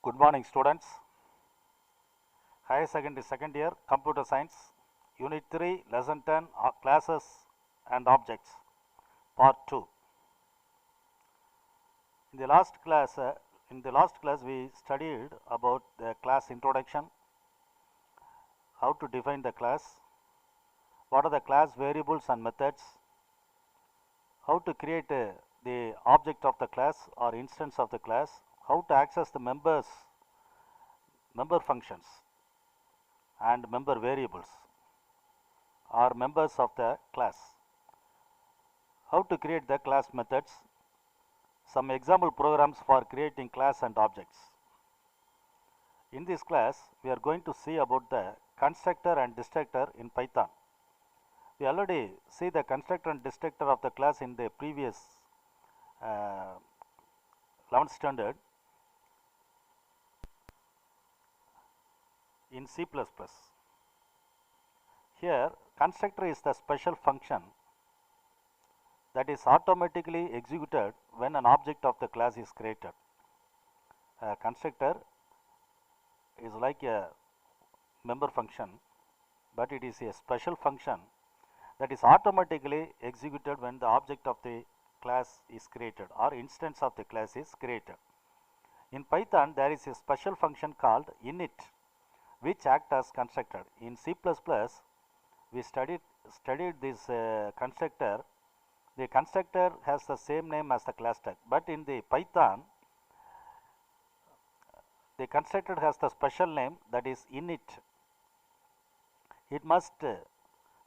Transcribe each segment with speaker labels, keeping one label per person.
Speaker 1: Good morning, students. Higher secondary second year computer science unit 3 lesson 10 classes and objects part 2. In the last class we studied about the class introduction, how to define the class, what are the class variables and methods, how to create the object of the class or instance of the class, how to access the member functions and member variables or members of the class, how to create the class methods, some example programs for creating class and objects. In this class, we are going to see about the constructor and destructor in Python. We already see the constructor and destructor of the class in the previous 11th standard in C++. Here, constructor is the special function that is automatically executed when an object of the class is created. A constructor is like a member function, but it is a special function that is automatically executed when the object of the class is created or instance of the class is created. In Python, there is a special function called init which acts as constructor. In C++, we studied this constructor. The constructor has the same name as the class tag, but in the Python, the constructor has the special name, that is init. It must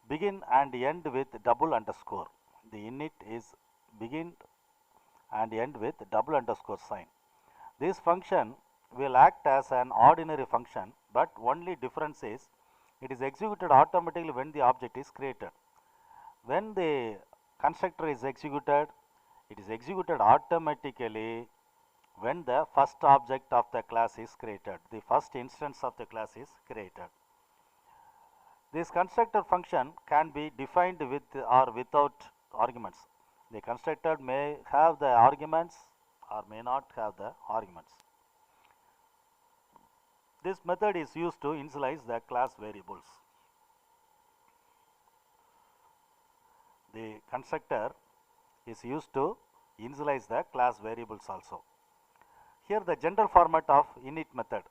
Speaker 1: begin and end with double underscore. The init is begin and end with double underscore sign. This function will act as an ordinary function, but only difference is it is executed automatically when the object is created. When the constructor is executed, it is executed automatically when the first object of the class is created, the first instance of the class is created. This constructor function can be defined with or without arguments. The constructor may have the arguments or may not have the arguments. This method is used to initialize the class variables. The constructor is used to initialize the class variables also. Here the general format of init method.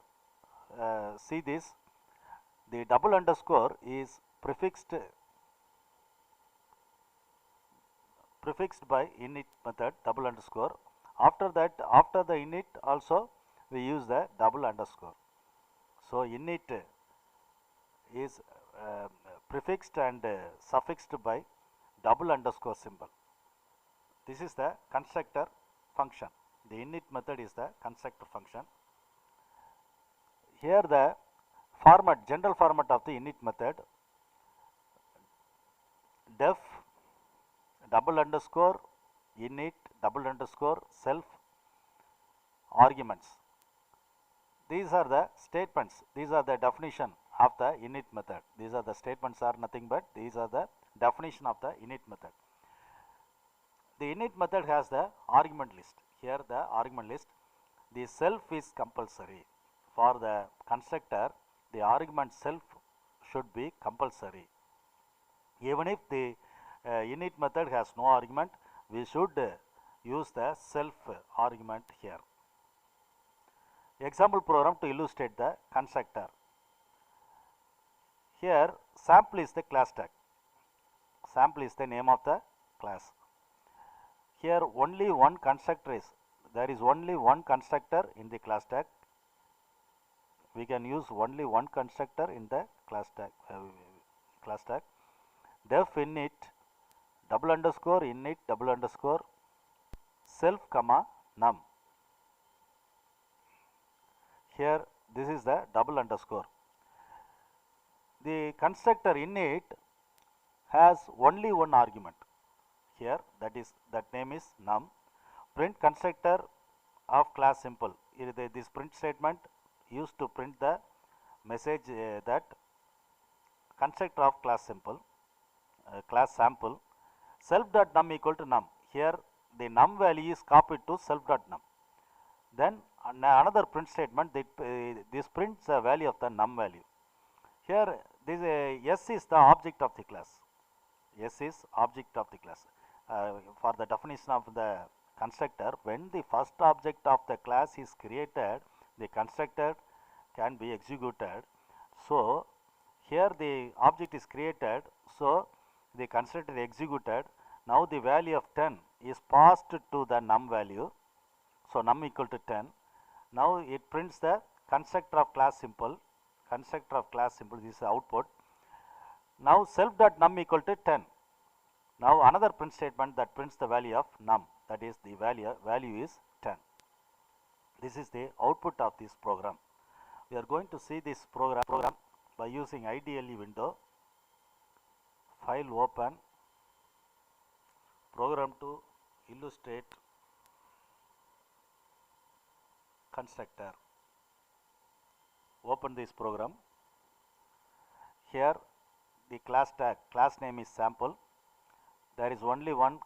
Speaker 1: See this, the double underscore is prefixed by init method double underscore. After that, after the init also we use the double underscore. So init is prefixed and suffixed by double underscore symbol. This is the constructor function. The init method is the constructor function. Here the format, general format of the init method, def double underscore init double underscore self arguments. These are the statements, these are the definition of the init method. These are the statements are nothing but these are the definition of the init method. The init method has the argument list. Here the argument list, the self is compulsory. For the constructor, the argument self should be compulsory. Even if the init method has no argument, we should use the self argument here. Example program to illustrate the constructor. Here sample is the class tag. Sample is the name of the class. Here only one constructor is, there is only one constructor in the class tag. We can use only one constructor in the class tag. Def init double underscore init double underscore self comma num. Here this is the double underscore. The constructor init has only one argument. Here that name is num. Print constructor of class simple. This print statement used to print the message that constructor of class simple, class sample, self.num equal to num. Here the num value is copied to self.num. Then another print statement that this prints the value of the num value. Here this S is the object of the class. S is object of the class. For the definition of the constructor, when the first object of the class is created, the constructor can be executed. So here the object is created, so the constructor executed. Now the value of 10 is passed to the num value. So num equal to 10. Now it prints the constructor of class simple. Constructor of class simple, this is the output. Now self dot num equal to 10. Now another print statement that prints the value of num, that is the value is 10. This is the output of this program. We are going to see this program by using IDLE window. File open, program to illustrate constructor. Open this program. Here the class tag, class name is sample. There is only one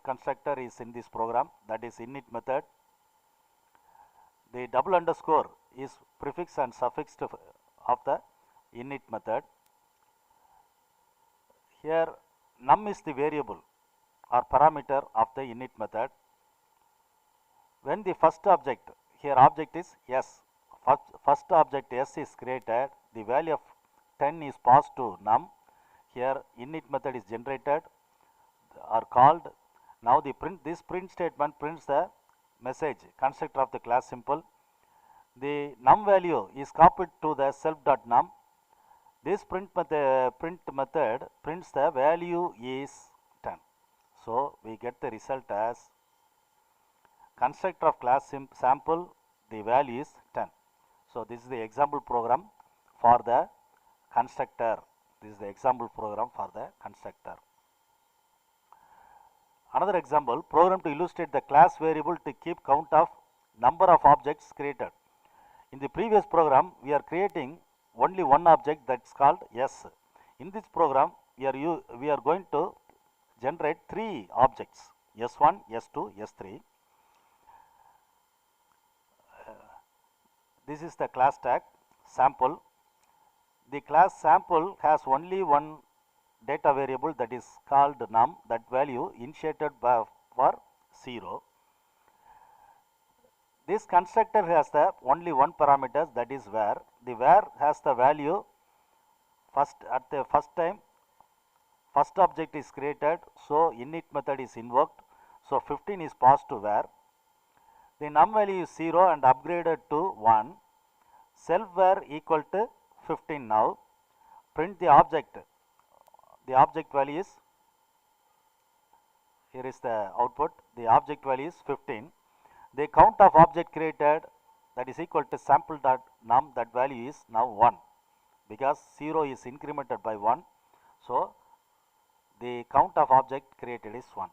Speaker 1: constructor is in this program, that is init method. The double underscore is prefix and suffix of the init method. Here num is the variable or parameter of the init method. When the first object, here object is S, first object S is created, the value of 10 is passed to num. Here init method is generated or called. Now this print statement prints the message constructor of the class simple. The num value is copied to the self.num. This print method prints the value is 10. So we get the result as constructor of class sample, the value is 10. So this is the example program for the constructor. This is the example program for the constructor. Another example, program to illustrate the class variable to keep count of number of objects created. In the previous program, we are creating only one object, that's called S. In this program, we are going to generate 3 objects, S1, S2, S3. This is the class tag sample. The class sample has only one data variable, that is called num, that value initiated for 0. This constructor has the only one parameter, that is var. The var has the value at the first time first object is created, so init method is invoked, so 15 is passed to var. The num value is 0 and upgraded to 1. Self var equal to 15 now. Print the object. The object value is, here is the output, the object value is 15. The count of object created, that is equal to sample.num, that value is now 1, because 0 is incremented by 1. So the count of object created is 1.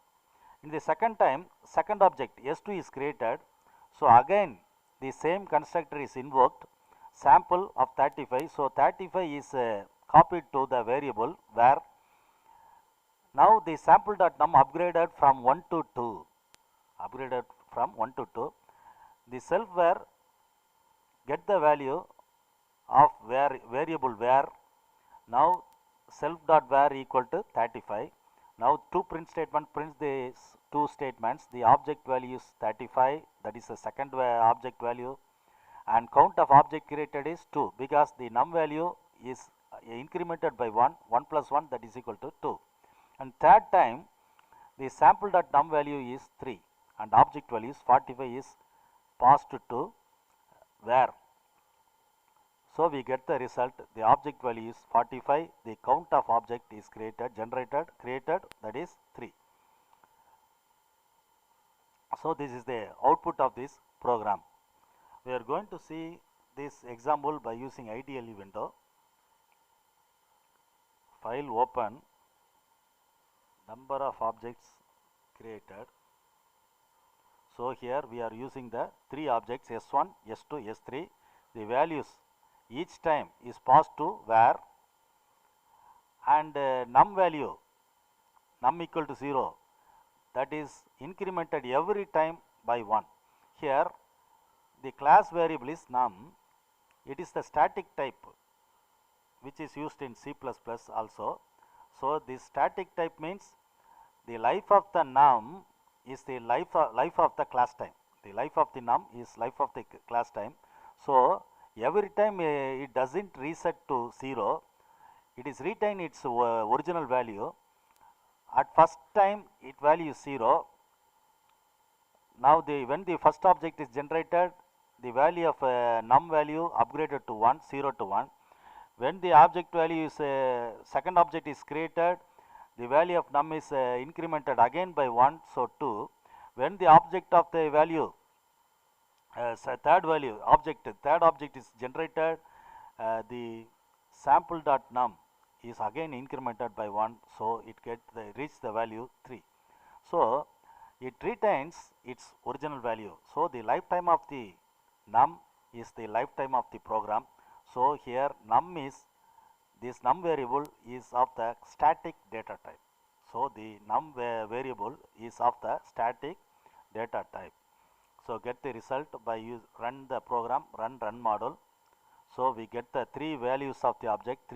Speaker 1: In the second time, second object S2 is created, so again the same constructor is invoked, sample of 35. So 35 is copied to the variable var. Now the sample.num upgraded from 1 to 2, upgraded from 1 to 2. The self var get the value of variable var. Now self.var equal to 35. Now two print statement prints these two statements. The object value is 35, that is the second object value, and count of object created is 2, because the num value is incremented by 1, 1 plus 1, that is equal to 2. And third time the sample.num value is 3 and object value is 45 is passed to var. So we get the result, the object value is 45, the count of object is created, that is 3. So this is the output of this program. We are going to see this example by using IDLE window. File open, number of objects created. So here we are using the 3 objects S1, S2, S3. The values each time is passed to var, and num value, num equal to 0, that is incremented every time by 1. Here the class variable is num. It is the static type which is used in C++ also. So this static type means the life of the num is the life of the class time. The life of the num is life of the class time. So every time it doesn't reset to 0, it is retain its original value. At first time it value is 0. Now when the first object is generated, the value of num value upgraded to 1, 0 to 1. When the object value is second object is created, the value of num is incremented again by 1, so 2. When the object of the value third object is generated, the sample.num is again incremented by 1, so it reach the value 3. So it retains its original value. So the lifetime of the num is the lifetime of the program. So here this num variable is of the static data type. So the num variable is of the static data type. So get the result by run the program, run model. So we get the three values of the object,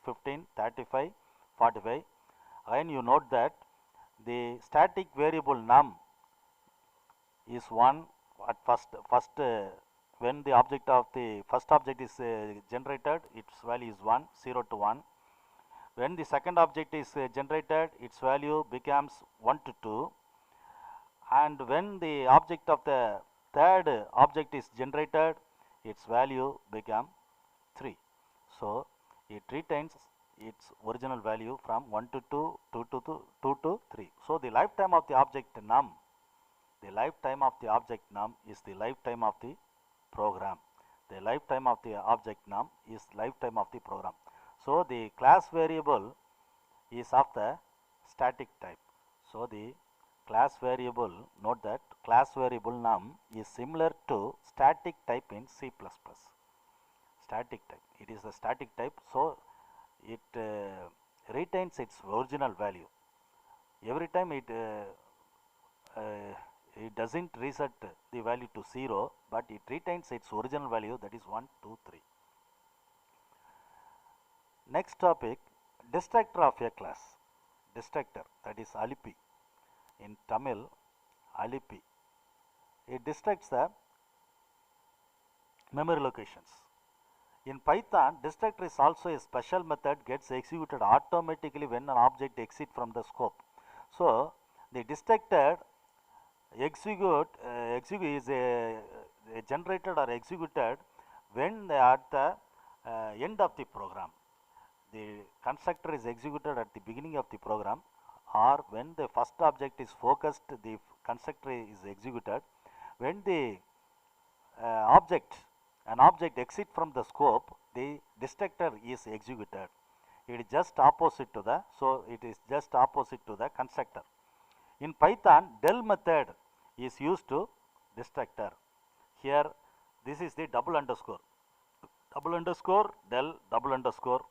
Speaker 1: 15, 35, 45. And you note that the static variable num is 1 at first when the object of the first object is generated, its value is 1, 0 to 1. When the second object is generated, its value becomes 1 to 2. And when the object of the third object is generated, its value become 3. So it retains its original value from 1 to 2, 2 to 3. So the lifetime of the object num, is the lifetime of the program. The lifetime of the object num is lifetime of the program. So the class variable is of the static type. So the class variable, note that class variable num is similar to static type in C++. Static type, it is a static type, so it retains its original value. Every time it doesn't reset the value to 0, but it retains its original value, that is 1, 2, 3. Next topic, destructor of a class. Destructor, that is alipi. In Tamil, alipi. It destructs the memory locations. In Python, destructor is also a special method gets executed automatically when an object exits from the scope. So the destructor is generated or executed when at the end of the program. The constructor is executed at the beginning of the program, or when the first object is focused, the constructor is executed. When the an object exit from the scope, the destructor is executed. It is just opposite to the constructor. In Python, del method is used to destructor. Here this is the double underscore del double underscore.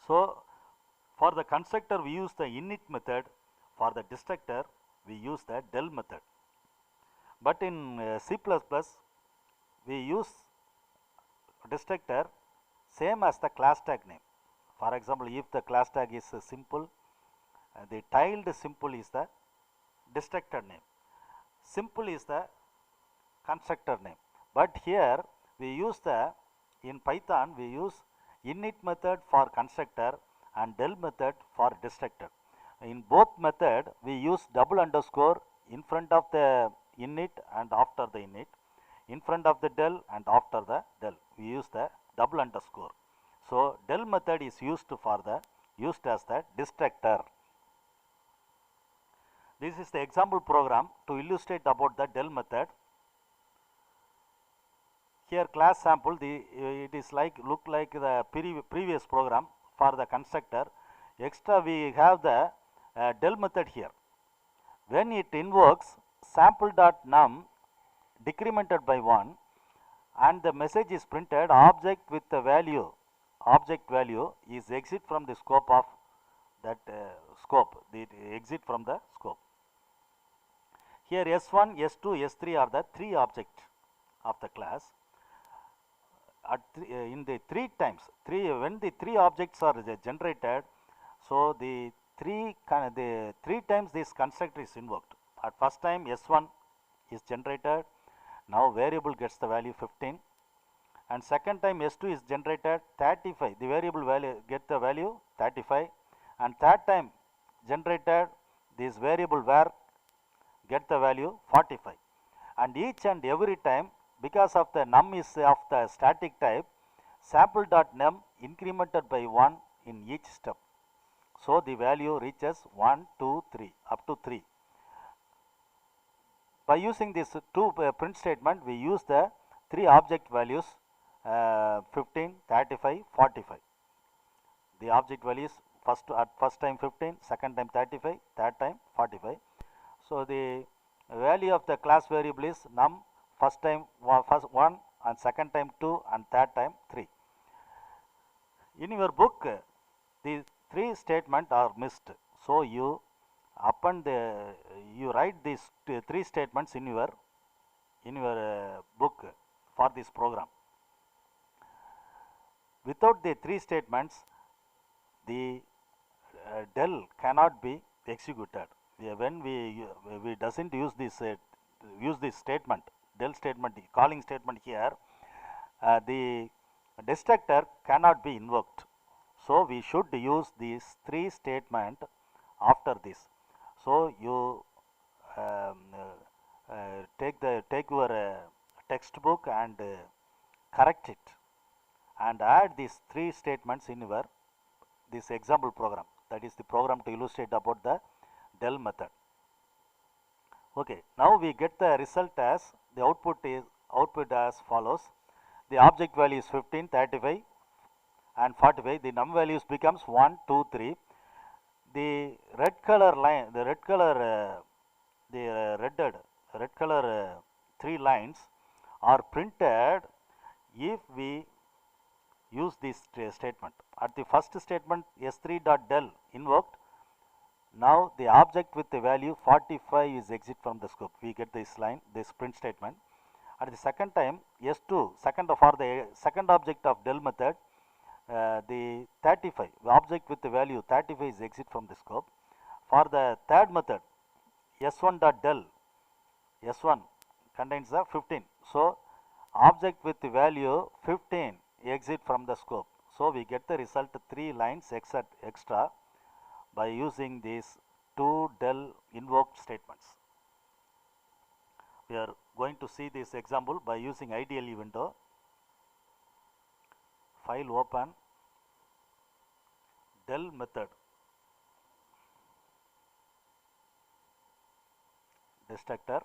Speaker 1: So for the constructor we use the init method, for the destructor we use the del method. But in C++ we use destructor same as the class tag name. For example, if the class tag is simple, the tilde simple is the destructor name, simple is the constructor name. But here we use in Python we use init method for constructor and del method for destructor. In both method we use double underscore in front of the init and after the init, in front of the del and after the del we use the double underscore. So del method is used as the destructor. This is the example program to illustrate about the del method. Here class sample, it is look like the previous program for the constructor. Extra we have the del method here. When it invokes sample.num decremented by 1 and the message is printed, object with the value is exit from the scope of that exit from the scope. Here S1, S2, S3 are the three objects of the class. In the when the three objects are generated, so the three times this constructor is invoked. At first time S1 is generated, now variable gets the value 15, and second time S2 is generated 35, the variable value get the value 35, and third time generated this variable var get the value 45, and each and every time, because of the num is of the static type, sample.num incremented by 1 in each step. So the value reaches 1, 2, 3 up to 3. By using this two print statement, we use the three object values 15, 35, 45. The object values at first time 15, second time 35, third time 45. So the value of the class variable is num, first time 1 and second time 2 and third time 3. In your book, these three statements are missed. So you write these three statements in your book for this program. Without the three statements, the del cannot be executed. When we doesn't use this statement, del statement, calling statement here, the destructor cannot be invoked. So we should use these three statements after this. So you take your textbook and correct it and add these three statements in your this example program, that is the program to illustrate about the del method. Okay, now we get the result as the output as follows. The object value is 15, 35 and 45. The num values becomes 1, 2, 3. The red color line, the red color three lines are printed if we use this statement. At the first statement S3.del invoked, now the object with the value 45 is exit from the scope. We get this line, this print statement. At the second time S2, for the second object of del method, the 35, the object with the value 35 is exit from the scope. For the third method S1.del, S1 contains the 15. So object with the value 15 exit from the scope. So we get the result 3 lines extra by using these two del invoked statements. We are going to see this example by using IDLE window. File open, del method, destructor.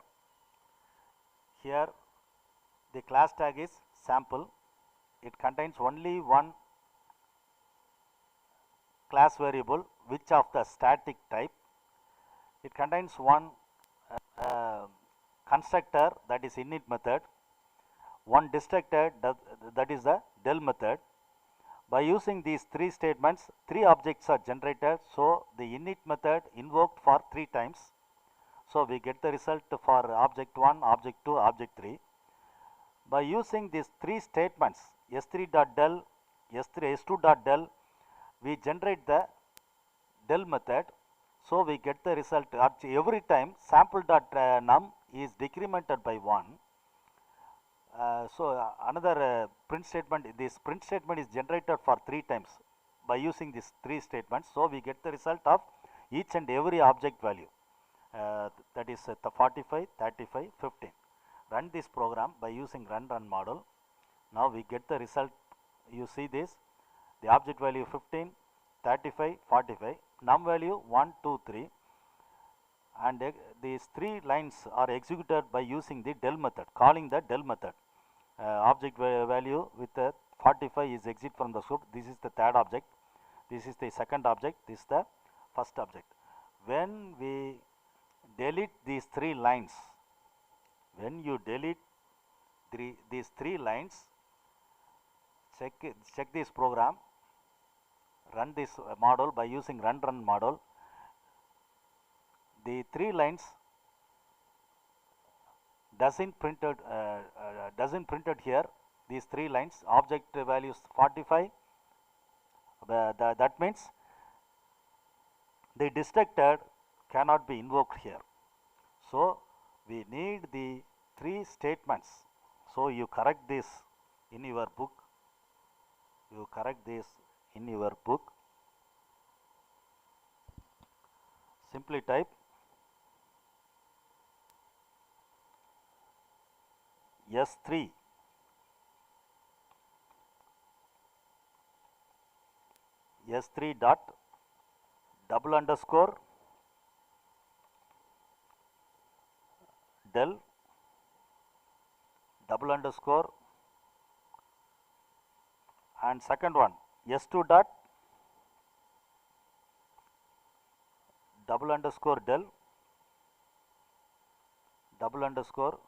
Speaker 1: Here the class tag is sample. It contains only one class variable which of the static type. It contains one constructor, that is init method, one destructor, that is the del method. By using these three statements, three objects are generated. So the init method invoked for 3 times. So we get the result for object 1, object 2, object 3. By using these three statements S3.del, S2.del, we generate the del method. So we get the result at every time sample.num is decremented by 1. Another print statement, this print statement is generated for 3 times by using these three statements. So we get the result of each and every object value, that is the 45, 35, 15. Run this program by using run model. Now we get the result. You see this, the object value 15, 35, 45, num value 1, 2, 3, and these 3 lines are executed by using the del method, calling the del method. Object value with the 45 is exit from the scope. This is the third object, this is the second object, this is the first object. When we delete these 3 lines, when you delete these 3 lines, check this program, run this model by using run model. The 3 lines doesn't printed here these three lines. Object values 45. That means the destructor cannot be invoked here. So we need the three statements. So you correct this in your book. You correct this in your book. Simply type S3 S3 dot double underscore del double underscore, and second one S2 dot double underscore del double underscore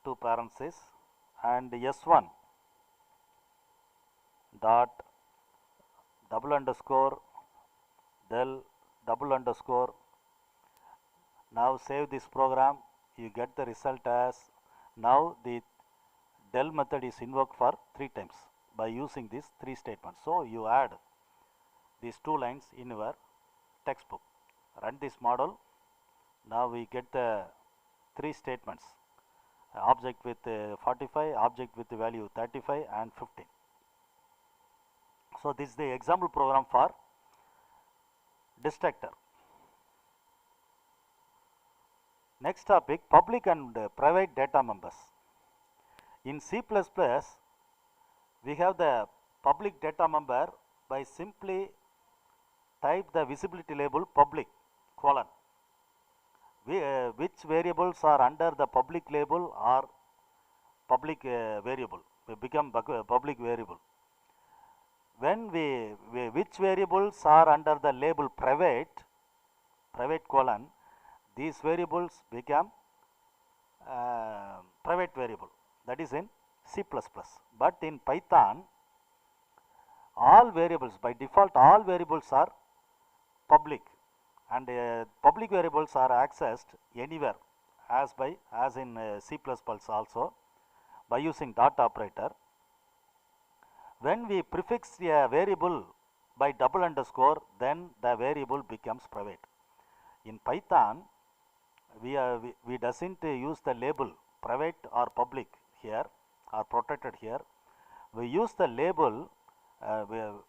Speaker 1: two parentheses, and S1 dot double underscore del double underscore. Now save this program. You get the result as, now the del method is invoked for 3 times by using these 3 statements. So you add these 2 lines in your textbook. Run this model. Now we get the 3 statements: object with 45, object with the value 35 and 15. So this is the example program for destructor. Next topic, public and private data members. In C++, we have the public data member by simply type the visibility label public colon. Which variables are under the public label are public variable, we become public variable. When which variables are under the label private colon, these variables become private variable. That is in C++. But in Python, all variables, by default all variables are public, and public variables are accessed anywhere as in C++ also by using dot operator. When we prefix a variable by double underscore, then the variable becomes private. In Python, we doesn't use the label private or public here or protected here. We use the label,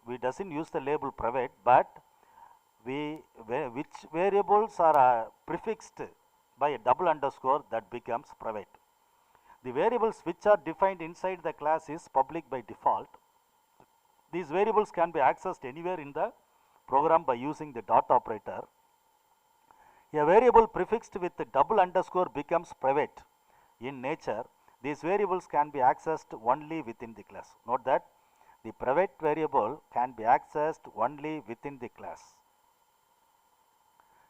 Speaker 1: we doesn't use the label private, but which variables are prefixed by a double underscore, that becomes private. The variables which are defined inside the class is public by default. These variables can be accessed anywhere in the program by using the dot operator. A variable prefixed with the double underscore becomes private in nature. These variables can be accessed only within the class. Note that the private variable can be accessed only within the class.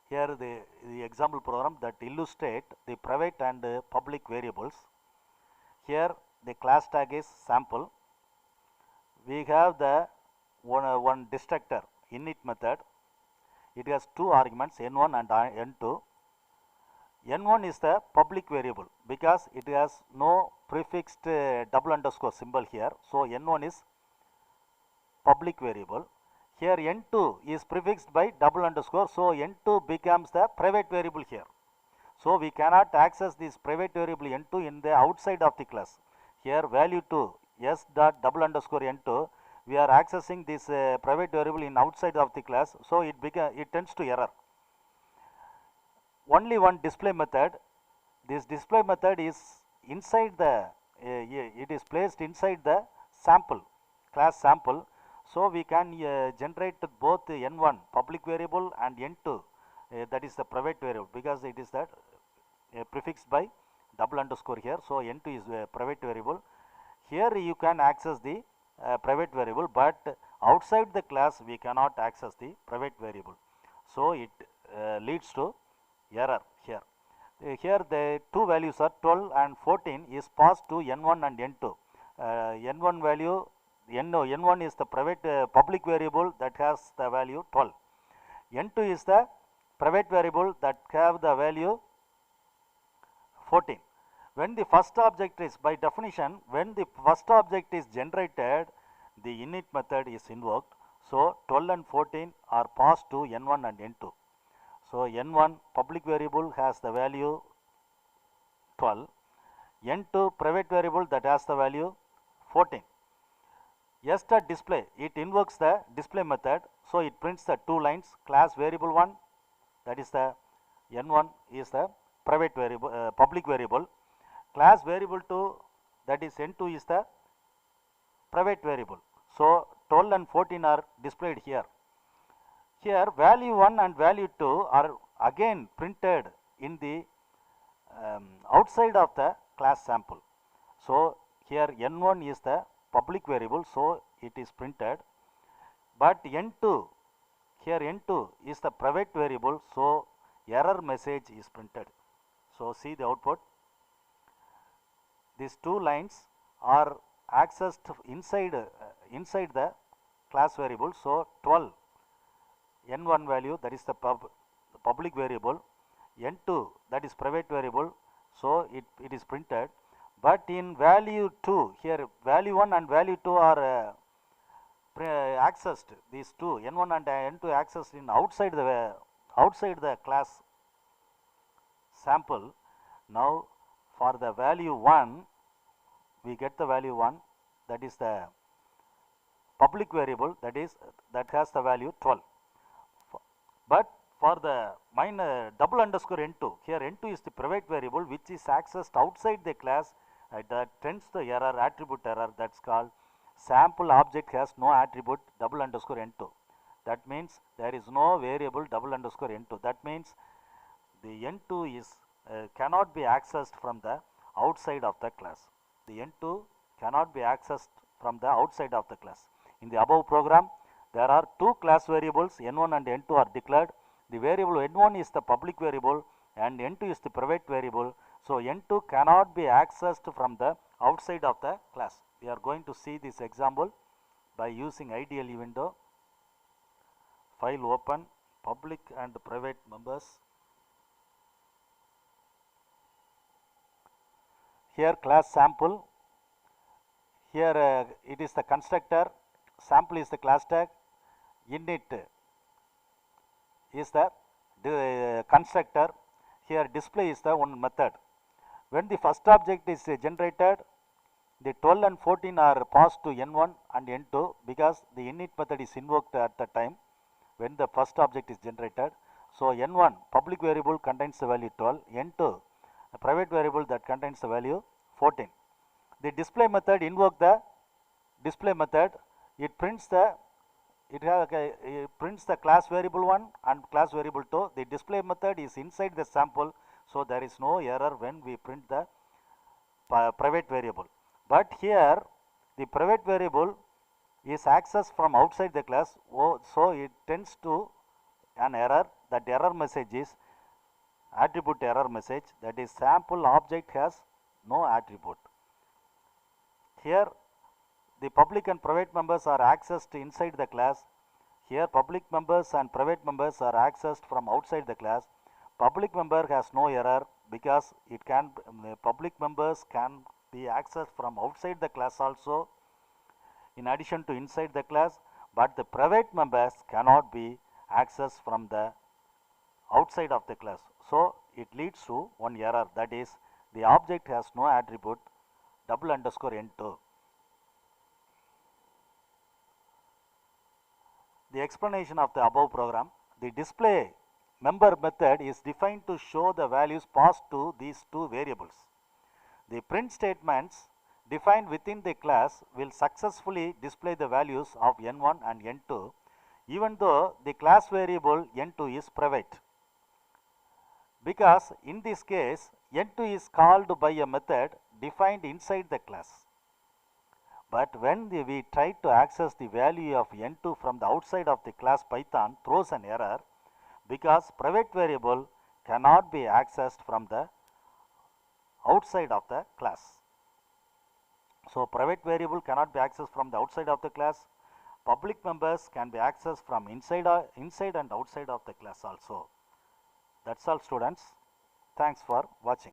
Speaker 1: Here the example program that illustrate the private and public variables. Here the class tag is sample. We have the one destructor init method. It has 2 arguments, n1 and n2. n1 is the public variable because it has no prefixed double underscore symbol here. So n1 is public variable. Here n2 is prefixed by double underscore, so n2 becomes the private variable here. So we cannot access this private variable n2 in the outside of the class. Here value 2 s dot double underscore n2, we are accessing this private variable in outside of the class, so it tends to error. Only one display method. This display method is inside the it is placed inside the sample class sample. So we can generate both n1 public variable and n2 that is the private variable, because it is that prefixed by double underscore here. So n2 is a private variable. Here you can access the private variable, but outside the class we cannot access the private variable. So it leads to error here. Here the 2 values are 12 and 14 is passed to n1 and n2. N1 value, n1 is the private public variable that has the value 12. n2 is the private variable that have the value 14. When the first object is, by definition, when the first object is generated, the init method is invoked. So 12 and 14 are passed to n1 and n2. So n1 public variable has the value 12, n2 private variable that has the value 14. Start display, it invokes the display method, so it prints the two lines. Class variable 1, that is the n1 is the private variable, public variable. Class variable 2, that is n2 is the private variable. So 12 and 14 are displayed here. Here value 1 and value 2 are again printed in the outside of the class sample. So here n1 is the public variable, so it is printed, but n2, here n2 is the private variable, so error message is printed. So see the output. These two lines are accessed inside the class variable. So 12 n1 value, that is the public variable, n2 that is private variable, so it is printed. But in value 2, here value 1 and value 2 are accessed, these two n1 and n2 accessed in outside the class sample. Now for the value 1, we get the value 1, that is the public variable, that has the value 12. But for the double underscore n2, here n2 is the private variable which is accessed outside the class, that tends the error, attribute error, that's called sample object has no attribute double underscore n2. That means there is no variable double underscore n2. That means the n2 is cannot be accessed from the outside of the class. The n2 cannot be accessed from the outside of the class. In the above program, there are two class variables n1 and n2 are declared. The variable n1 is the public variable and n2 is the private variable. So n2 cannot be accessed from the outside of the class. We are going to see this example by using IDLE window. File open, public and private members. Here class sample. Here it is the constructor. Sample is the class tag. Init is the constructor. Here display is the one method. When the first object is generated, the 12 and 14 are passed to n1 and n2 because the init method is invoked at the time when the first object is generated. So n1 public variable contains the value 12, n2 a private variable that contains the value 14. The display method invoke the display method. It prints the class variable 1 and class variable 2. The display method is inside the sample, so there is no error when we print the private variable. But here the private variable is accessed from outside the class, so it tends to an error. That error message is attribute error message, that is sample object has no attribute. Here the public and private members are accessed inside the class. Here public members and private members are accessed from outside the class. Public member has no error because it can public members can be accessed from outside the class also in addition to inside the class, but the private members cannot be accessed from the outside of the class. So it leads to one error, that is the object has no attribute double underscore n2. The explanation of the above program. The display member method is defined to show the values passed to these two variables. The print statements defined within the class will successfully display the values of n1 and n2 even though the class variable n2 is private, because in this case n2 is called by a method defined inside the class. But when we try to access the value of n2 from the outside of the class, Python throws an error because private variable cannot be accessed from the outside of the class. So private variable cannot be accessed from the outside of the class. Public members can be accessed from inside and outside of the class also. That's all, students. Thanks for watching.